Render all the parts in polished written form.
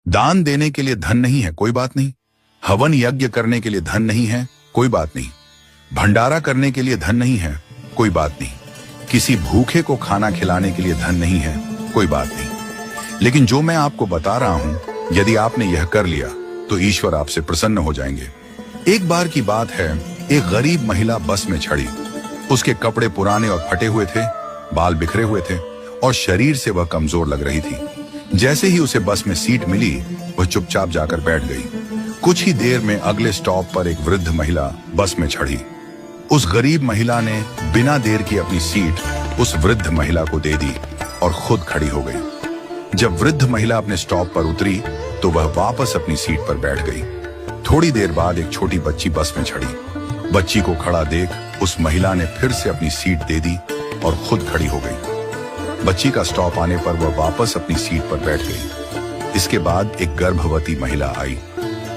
दान देने के लिए धन नहीं है, कोई बात नहीं। हवन यज्ञ करने के लिए धन नहीं है, कोई बात नहीं। भंडारा करने के लिए धन नहीं है, कोई बात नहीं। किसी भूखे को खाना खिलाने के लिए धन नहीं है, कोई बात नहीं। लेकिन जो मैं आपको बता रहा हूं, यदि आपने यह कर लिया तो ईश्वर आपसे प्रसन्न हो जाएंगे। एक बार की बात है, एक गरीब महिला बस में चढ़ी। उसके कपड़े पुराने और फटे हुए थे, बाल बिखरे हुए थे और शरीर से वह कमजोर लग रही थी। जैसे ही उसे बस में सीट मिली, वह चुपचाप जाकर बैठ गई। कुछ ही देर में अगले स्टॉप पर एक वृद्ध महिला बस में चढ़ी। उस गरीब महिला ने बिना देर की अपनी सीट उस वृद्ध महिला को दे दी और खुद खड़ी हो गई। जब वृद्ध महिला अपने स्टॉप पर उतरी तो वह वापस अपनी सीट पर बैठ गई। थोड़ी देर बाद एक छोटी बच्ची बस में चढ़ी। बच्ची को खड़ा देख उस महिला ने फिर से अपनी सीट दे दी और खुद खड़ी हो गई। बच्ची का स्टॉप आने पर वह वापस अपनी सीट पर बैठ गई। इसके बाद एक गर्भवती महिला आई।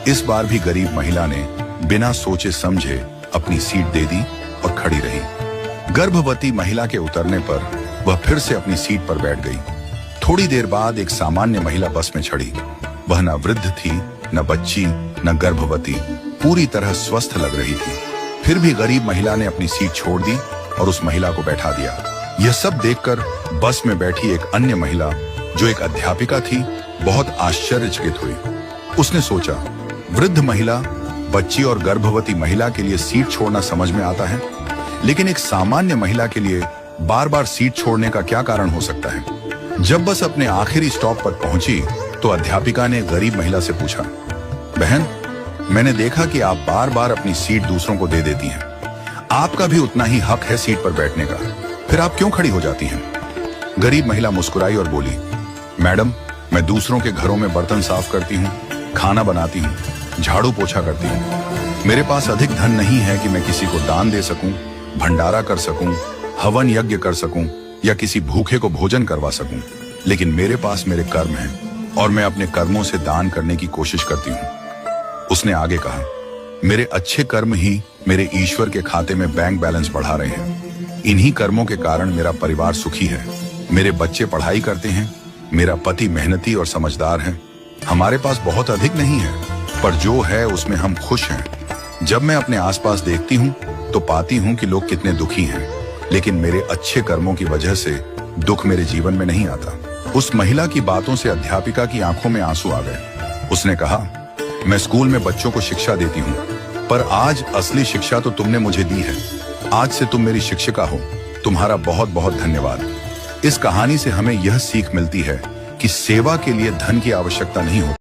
इस बार भी गरीब महिला ने बिना सोचे समझे अपनी सीट दे दी और खड़ी रही। गर्भवती महिला के उतरने पर वह फिर से अपनी सीट पर बैठ गई। थोड़ी देर बाद एक सामान्य महिला बस में चढ़ी। वह न वृद्ध थी, न बच्ची, न गर्भवती, पूरी तरह स्वस्थ लग रही थी। फिर भी गरीब महिला ने अपनी सीट छोड़ दी और उस महिला को बैठा दिया। यह सब देखकर बस में बैठी एक अन्य महिला, जो एक अध्यापिका थी, बहुत आश्चर्यचकित हुई। उसने सोचा, वृद्ध महिला, बच्ची और गर्भवती महिला के लिए सीट छोड़ना समझ में आता है, लेकिन एक सामान्य महिला के लिए बार बार सीट छोड़ने का क्या कारण हो सकता है? जब बस अपने आखिरी स्टॉप पर पहुंची तो अध्यापिका ने गरीब महिला से पूछा, बहन, मैंने देखा कि आप बार बार अपनी सीट दूसरों को दे देती हैं। आपका भी उतना ही हक है सीट पर बैठने का, फिर आप क्यों खड़ी हो जाती हैं? गरीब महिला मुस्कुराई और बोली, मैडम, मैं दूसरों के घरों में बर्तन साफ करती हूँ, खाना बनाती हूँ, झाड़ू पोछा करती हूँ। मेरे पास अधिक धन नहीं है कि मैं किसी को दान दे सकूं, भंडारा कर सकूं, हवन यज्ञ कर सकूं या किसी भूखे को भोजन करवा सकूं। लेकिन मेरे पास मेरे कर्म हैं और मैं अपने कर्मों से दान करने की कोशिश करती हूँ। उसने आगे कहा, मेरे अच्छे कर्म ही मेरे ईश्वर के खाते में बैंक बैलेंस बढ़ा रहे हैं। इन्हीं कर्मों के कारण मेरा परिवार सुखी है। मेरे बच्चे पढ़ाई करते हैं, मेरा पति मेहनती और समझदार है। हमारे पास बहुत अधिक नहीं है, पर जो है उसमें हम खुश हैं। जब मैं अपने आसपास देखती हूँ तो पाती हूँ कि लोग कितने दुखी हैं, लेकिन मेरे अच्छे कर्मों की वजह से दुख मेरे जीवन में नहीं आता। उस महिला की बातों से अध्यापिका की आंखों में आंसू आ गए। उसने कहा, मैं स्कूल में बच्चों को शिक्षा देती हूँ, पर आज असली शिक्षा तो तुमने मुझे दी है। आज से तुम मेरी शिक्षिका हो। तुम्हारा बहुत बहुत धन्यवाद। इस कहानी से हमें यह सीख मिलती है कि सेवा के लिए धन की आवश्यकता नहीं होती।